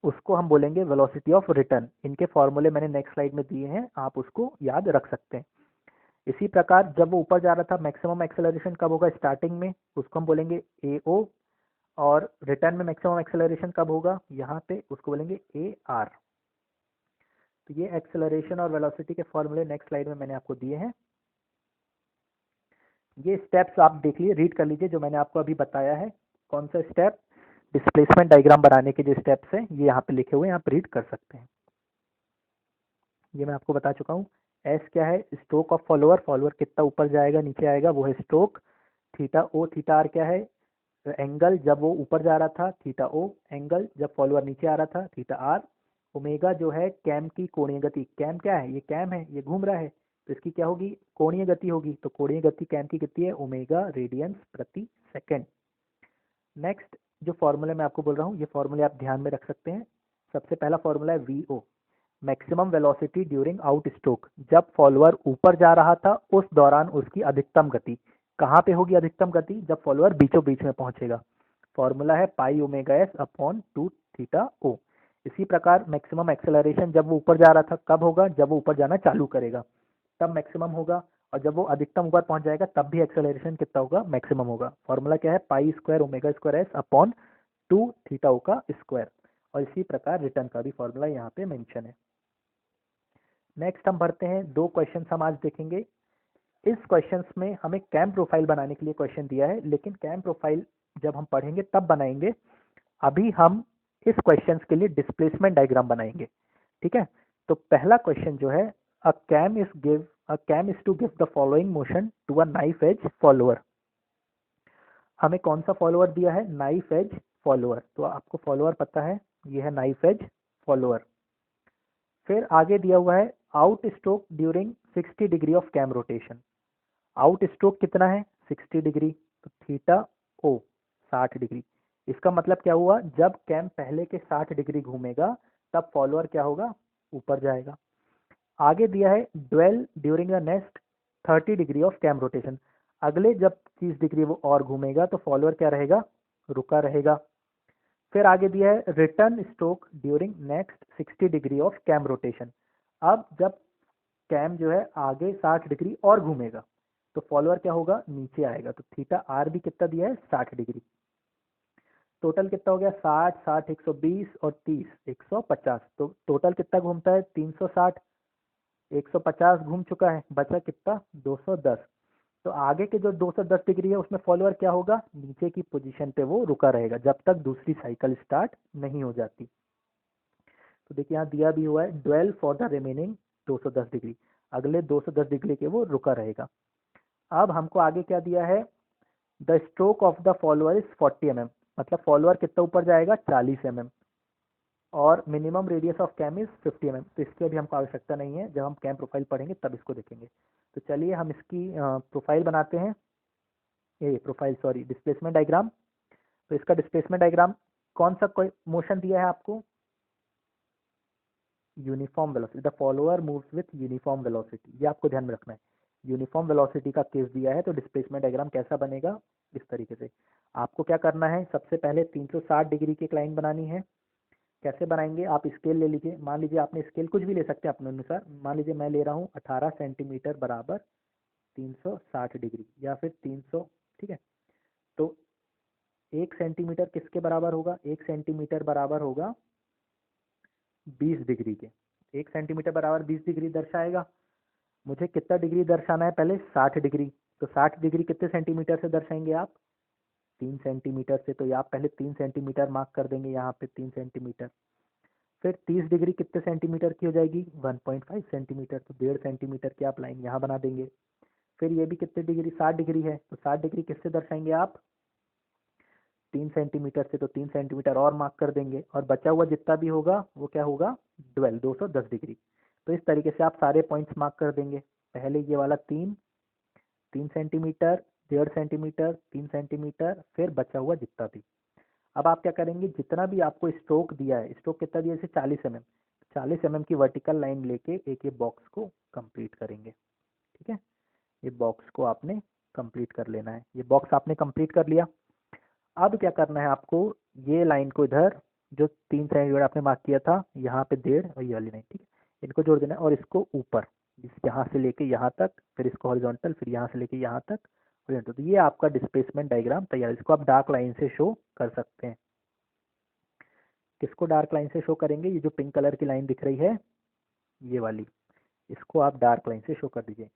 उसको हम बोलेंगे वेलोसिटी ऑफ रिटर्न। इनके फॉर्मूले मैंने नेक्स्ट स्लाइड में दिए हैं, आप उसको याद रख सकते हैं। इसी प्रकार जब वो ऊपर जा रहा था, मैक्सिमम एक्सेलरेशन कब होगा, स्टार्टिंग में, उसको हम बोलेंगे एओ। और रिटर्न में मैक्सिमम एक्सेलरेशन कब होगा, यहाँ पे, उसको बोलेंगे ए आर। तो ये एक्सेलरेशन और वेलोसिटी के फॉर्मूले नेक्स्ट स्लाइड में मैंने आपको दिए हैं। ये स्टेप्स आप देख लीजिए, रीड कर लीजिए जो मैंने आपको अभी बताया है। कौन सा स्टेप, डिस्प्लेसमेंट डायग्राम बनाने के जो स्टेप्स हैं ये यहाँ पे लिखे हुए हैं, आप रीड कर सकते हैं। ये मैं आपको बता चुका हूँ। एस क्या है, स्ट्रोक ऑफ फॉलोअर, फॉलोअर कितना ऊपर जाएगा नीचे आएगा, वो है stroke. Theta O, theta R क्या है, एंगल जब वो ऊपर जा रहा था, थीटा ओ। एंगल जब फॉलोअर नीचे आ रहा था, थीटा आर। ओमेगा जो है कैम की कोणीय गति, कैम क्या है, ये कैम है, ये घूम रहा है, तो इसकी क्या होगी, कोणीय गति होगी। तो कोणीय गति कैम की कितनी है, ओमेगा रेडियंस प्रति सेकेंड। नेक्स्ट जो फॉर्मूला मैं आपको बोल रहा हूँ, ये फॉर्मूले आप ध्यान में रख सकते हैं। सबसे पहला फॉर्मूला है VO, maximum velocity during out stroke. जब फॉलोअर ऊपर जा रहा था उस दौरान उसकी अधिकतम गति कहाँ पे होगी, अधिकतम गति जब फॉलोअर बीचों बीच में पहुंचेगा। फॉर्मूला है pi omega S upon 2 theta O. इसी प्रकार मैक्सिमम एक्सेलरेशन जब वो ऊपर जा रहा था कब होगा, जब वो ऊपर जाना चालू करेगा तब मैक्सिमम होगा। और जब वो अधिकतम ऊपर पहुंच जाएगा तब भी एक्सेलरेशन कितना होगा, मैक्सिमम होगा। फॉर्मूला क्या है, pi square omega square S upon 2 theta O का स्क्वायर। और इसी प्रकार रिटर्न का भी फॉर्मूला यहाँ पे मेंशन है। नेक्स्ट हम भरते हैं, दो क्वेश्चन हम आज देखेंगे। इस क्वेश्चंस में हमें कैम प्रोफाइल बनाने के लिए क्वेश्चन दिया है, लेकिन कैम प्रोफाइल जब हम पढ़ेंगे तब बनाएंगे। अभी हम इस क्वेश्चंस के लिए डिस्प्लेसमेंट डायग्राम बनाएंगे, ठीक है। तो पहला क्वेश्चन जो है, a cam is to give the following motion to a knife edge follower. हमें कौन सा फॉलोअर दिया है, नाइफ एज फॉलोअर। तो आपको फॉलोअर पता है, ये है नाइफ एज फॉलोअर। फिर आगे दिया हुआ है out stroke during 60 degree of cam rotation. Out stroke कितना है 60 डिग्री, तो थीटा ओ 60 डिग्री। इसका मतलब क्या हुआ, जब कैम पहले के 60 डिग्री घूमेगा तब फॉलोअर क्या होगा, ऊपर जाएगा। आगे दिया है dwell during the next 30 degree of cam rotation, अगले जब 30 डिग्री वो और घूमेगा तो फॉलोअर क्या रहेगा, रुका रहेगा। फिर आगे दिया है return stroke during next 60 degree of cam rotation, अब जब कैम जो है आगे 60 डिग्री और घूमेगा तो फॉलोअर क्या होगा, नीचे आएगा। तो थीटा आर भी कितना दिया है 60 डिग्री। टोटल कितना हो गया 60 60 120 और 30 150, तो टोटल कितना घूमता है 360, 150 घूम चुका है, बचा कितना 210। तो आगे के जो 210 डिग्री है उसमें फॉलोअर क्या होगा, नीचे की पोजीशन पे वो रुका रहेगा जब तक दूसरी साइकिल स्टार्ट नहीं हो जाती। तो देखिए यहाँ दिया भी हुआ है dwell for the remaining 210 degree, अगले 210 डिग्री के वो रुका रहेगा। अब हमको आगे क्या दिया है, the stroke of the follower is 40 mm, मतलब फॉलोअर कितना ऊपर जाएगा 40 mm, और minimum radius of cam is 50 mm। तो इसकी अभी हमको आवश्यकता नहीं है, जब हम कैम प्रोफाइल पढ़ेंगे तब इसको देखेंगे। तो चलिए हम इसकी प्रोफाइल बनाते हैं, ये प्रोफाइल सॉरी डिस्प्लेसमेंट डायग्राम। तो इसका डिस्प्लेसमेंट डायग्राम कौन सा कोई मोशन दिया है आपको, uniform velocity, the follower moves with uniform velocity, ये आपको ध्यान में रखना है। यूनिफॉर्म वेलोसिटी का केस दिया है तो डिस्प्लेसमेंट डायग्राम कैसा बनेगा, इस तरीके से। आपको क्या करना है, सबसे पहले 360 डिग्री की एक लाइन बनानी है। कैसे बनाएंगे, आप स्केल ले लीजिए, मान लीजिए आपने स्केल कुछ भी ले सकते हैं अपने अनुसार, मान लीजिए मैं ले रहा हूँ 18 सेंटीमीटर बराबर 360 डिग्री या फिर 300, ठीक है। तो 1 सेंटीमीटर किसके बराबर होगा, 1 सेंटीमीटर बराबर होगा 20 डिग्री के। 1 सेंटीमीटर बराबर 20 डिग्री दर्शाएगा। मुझे कितना डिग्री दर्शाना है, पहले 60 डिग्री। तो 60 डिग्री कितने सेंटीमीटर से दर्शाएंगे आप, 3 सेंटीमीटर से। तो आप पहले 3 सेंटीमीटर मार्क कर देंगे यहाँ पे, 3 सेंटीमीटर। फिर 30 डिग्री कितने सेंटीमीटर की हो जाएगी, 1.5 सेंटीमीटर। तो 1.5 सेंटीमीटर की आप लाइन यहाँ बना देंगे। फिर ये भी कितने डिग्री, 60 डिग्री है, तो 60 डिग्री किससे दर्शाएंगे आप, 3 सेंटीमीटर से। तो 3 सेंटीमीटर और मार्क कर देंगे, और बचा हुआ जितना भी होगा वो क्या होगा, 210 डिग्री। तो इस तरीके से आप सारे पॉइंट्स मार्क कर देंगे। पहले ये वाला 3 सेंटीमीटर, 1.5 सेंटीमीटर, 3 सेंटीमीटर, फिर बचा हुआ जितना भी। अब आप क्या करेंगे, जितना भी आपको स्ट्रोक दिया है, स्ट्रोक कितना दिया, जैसे 40 mm, 40 mm की वर्टिकल लाइन लेके एक ये बॉक्स को कंप्लीट करेंगे, ठीक है। ये बॉक्स को आपने कंप्लीट कर लेना है। ये बॉक्स आपने कंप्लीट कर लिया। अब क्या करना है आपको, ये लाइन को इधर जो 3 सेंटीमीटर आपने मार्क किया था यहाँ पे 1.5 और ये वाली लाइन, ठीक है, इनको जोड़ देना है। और इसको ऊपर यहाँ से लेके यहाँ तक, फिर इसको हॉरिजॉन्टल, फिर यहाँ से लेके यहाँ तक हॉरिजॉन्टल। तो ये आपका डिस्प्लेसमेंट डायग्राम तैयार है। इसको आप डार्क लाइन से शो कर सकते हैं। किसको डार्क लाइन से शो करेंगे, ये जो पिंक कलर की लाइन दिख रही है ये वाली, इसको आप डार्क लाइन से शो कर दीजिए,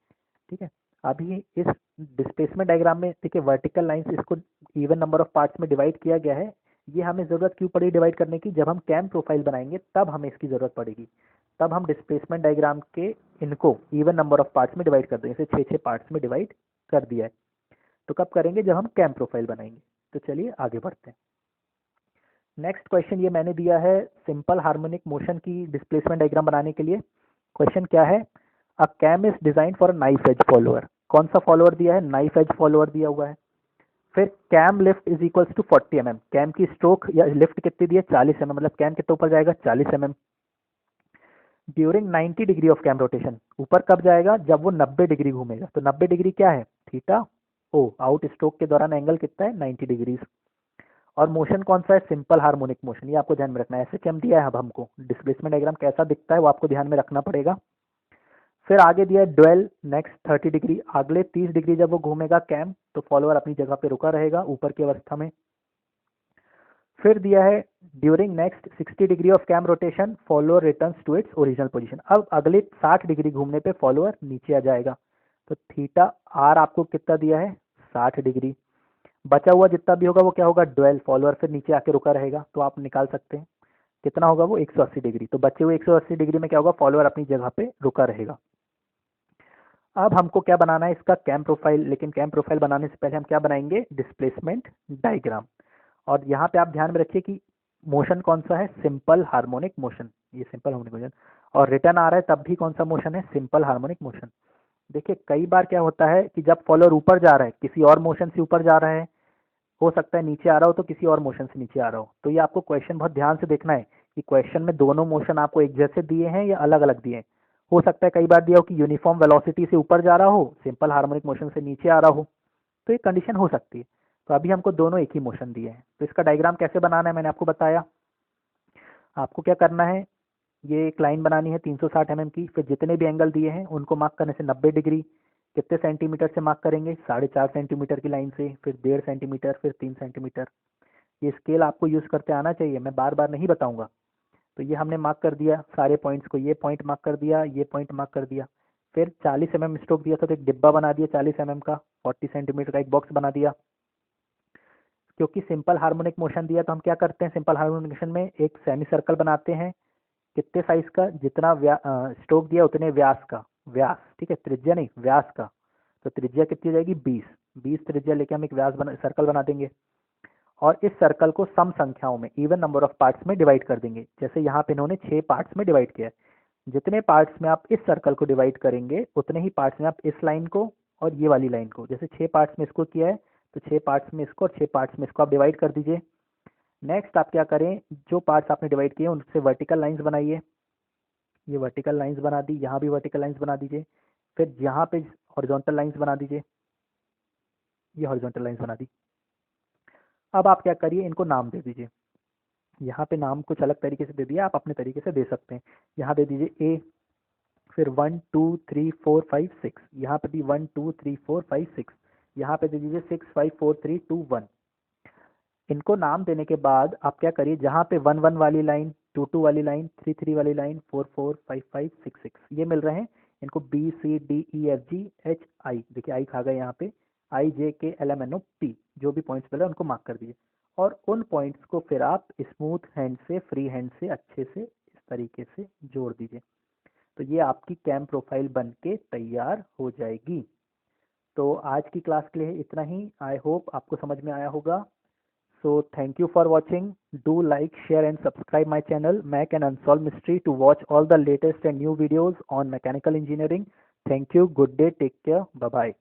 ठीक है। अभी इस डिस्प्लेसमेंट डायग्राम में देखिए वर्टिकल लाइंस, इसको इवन नंबर ऑफ पार्ट्स में डिवाइड किया गया है। ये हमें ज़रूरत क्यों पड़ी डिवाइड करने की, जब हम कैम प्रोफाइल बनाएंगे तब हमें इसकी ज़रूरत पड़ेगी। तब हम डिस्प्लेसमेंट डायग्राम के इनको इवन नंबर ऑफ पार्ट्स में डिवाइड कर देंगे, जैसे 6 पार्ट्स में डिवाइड कर दिया है। तो कब करेंगे, जब हम कैम प्रोफाइल बनाएंगे। तो चलिए आगे बढ़ते हैं। नेक्स्ट क्वेश्चन ये मैंने दिया है सिंपल हार्मोनिक मोशन की डिस्प्लेसमेंट डायग्राम बनाने के लिए। क्वेश्चन क्या है, a cam is design for a knife edge follower. कौन सा फॉलोअर दिया है, नाइफ एज फॉलोअर दिया हुआ है। फिर cam lift is equals to 40 mm, cam की स्ट्रोक या लिफ्ट कितनी दी है 40 mm, मतलब कैम कितना ऊपर जाएगा 40 mm। During 90 degree of cam rotation, ऊपर कब जाएगा, जब वो 90 डिग्री घूमेगा। तो 90 डिग्री क्या है, थीटा ओ। आउट स्ट्रोक के दौरान एंगल कितना है 90 डिग्री। और मोशन कौन सा है, सिंपल हार्मोनिक मोशन, ये आपको ध्यान में रखना है। ऐसे कैम दिया है, अब हमको डिस्प्लेसमेंट डायग्राम कैसा दिखता है वो आपको ध्यान में रखना पड़ेगा। फिर आगे दिया है ड्वेल नेक्स्ट 30 डिग्री, अगले 30 डिग्री जब वो घूमेगा कैम तो फॉलोअर अपनी जगह पे रुका रहेगा ऊपर की अवस्था में। फिर दिया है during next 60 degree of cam rotation follower returns to its original position, अब अगले 60 डिग्री घूमने पे फॉलोअर नीचे आ जाएगा। तो थीटा आर आपको कितना दिया है 60 डिग्री। बचा हुआ जितना भी होगा वो क्या होगा, ड्वेल, फॉलोअर फिर नीचे आके रुका रहेगा। तो आप निकाल सकते हैं कितना होगा वो 180 डिग्री। तो बचे हुए 180 डिग्री में क्या होगा, फॉलोअर अपनी जगह पे रुका रहेगा। अब हमको क्या बनाना है, इसका कैम प्रोफाइल। लेकिन कैम प्रोफाइल बनाने से पहले हम क्या बनाएंगे, डिस्प्लेसमेंट डायग्राम। और यहाँ पे आप ध्यान में रखिए कि मोशन कौन सा है, सिंपल हार्मोनिक मोशन, ये सिंपल हार्मोनिक मोशन। और रिटर्न आ रहा है तब भी कौन सा मोशन है, सिंपल हार्मोनिक मोशन। देखिए कई बार क्या होता है कि जब फॉलोअर ऊपर जा रहा है, किसी और मोशन से ऊपर जा रहा है, हो सकता है नीचे आ रहा हो तो किसी और मोशन से नीचे आ रहा हो। तो ये आपको क्वेश्चन बहुत ध्यान से देखना है कि क्वेश्चन में दोनों मोशन आपको एक जैसे दिए हैं या अलग अलग दिए हैं। हो सकता है कई बार दिया हो कि यूनिफॉर्म वेलोसिटी से ऊपर जा रहा हो, सिंपल हार्मोनिक मोशन से नीचे आ रहा हो, तो ये कंडीशन हो सकती है। तो अभी हमको दोनों एक ही मोशन दिए हैं, तो इसका डायग्राम कैसे बनाना है मैंने आपको बताया। आपको क्या करना है, ये एक लाइन बनानी है 360 mm की, फिर जितने भी एंगल दिए हैं उनको मार्क करने से 90 डिग्री, कितने सेंटीमीटर से मार्क करेंगे, 4.5 सेंटीमीटर की लाइन से, फिर 1.5 सेंटीमीटर, फिर 3 सेंटीमीटर। ये स्केल आपको यूज़ करते आना चाहिए, मैं बार बार नहीं बताऊंगा। तो ये हमने मार्क कर दिया सारे पॉइंट्स को, ये पॉइंट मार्क कर दिया, ये पॉइंट मार्क कर दिया। फिर 40 mm स्ट्रोक दिया था तो एक डिब्बा बना दिया 40 mm का, 40 सेंटीमीटर का एक बॉक्स बना दिया। क्योंकि सिंपल हार्मोनिक मोशन दिया तो हम क्या करते हैं, सिंपल हार्मोनिक मोशन में एक सेमी सर्कल बनाते हैं, कितने साइज का, जितना स्ट्रोक दिया उतने व्यास का, व्यास ठीक है, त्रिज्या नहीं व्यास का। तो त्रिज्या कितनी हो जाएगी, 20 त्रिज्या लेके हम एक सर्कल बना देंगे, और इस सर्कल को सम संख्याओं में, इवन नंबर ऑफ पार्ट्स में डिवाइड कर देंगे। जैसे यहाँ पे इन्होंने 6 पार्ट्स में डिवाइड किया है, जितने पार्ट्स में आप इस सर्कल को डिवाइड करेंगे उतने ही पार्ट्स में आप इस लाइन को और ये वाली लाइन को, जैसे 6 पार्ट्स में इसको किया है तो 6 पार्ट्स में इसको और 6 पार्ट्स में इसको आप डिवाइड कर दीजिए। नेक्स्ट आप क्या करें, जो पार्ट्स आपने डिवाइड किए उनसे वर्टिकल लाइंस बनाइए, ये वर्टिकल लाइंस बना दी, यहाँ भी वर्टिकल लाइंस बना दीजिए, फिर यहाँ पे हॉरिजॉन्टल लाइंस बना दीजिए, ये हॉरिजॉन्टल लाइंस बना दी। अब आप क्या करिए, इनको नाम दे दीजिए। यहाँ पे नाम कुछ अलग तरीके से दे दिया, आप अपने तरीके से दे सकते हैं। यहाँ दे दीजिए ए, फिर 1 2 3 4 5 6, यहाँ पे भी 1 2 3 4 5 6, यहाँ पे दे दीजिए 6 5 4 3 2 1। इनको नाम देने के बाद आप क्या करिए, जहाँ पे 1 1 वाली लाइन, 2 2 वाली लाइन, 3 3 वाली लाइन, 4 4 5 5 6 6 ये मिल रहे हैं, इनको B C D E F G H I, देखिए आई खा गए यहाँ पे, I J K L M N O P, जो भी पॉइंट्स मिल रहे हैं उनको मार्क कर दीजिए। और उन पॉइंट्स को फिर आप स्मूथ हैंड से, फ्री हैंड से अच्छे से इस तरीके से जोड़ दीजिए। तो ये आपकी कैम प्रोफाइल बन के तैयार हो जाएगी। तो आज की क्लास के लिए इतना ही, आई होप आपको समझ में आया होगा। So thank you for watching. Do like, share and subscribe my channel Mac and Unsolved Mystery to watch all the latest and new videos on mechanical engineering. Thank you. Good day. Take care. Bye bye.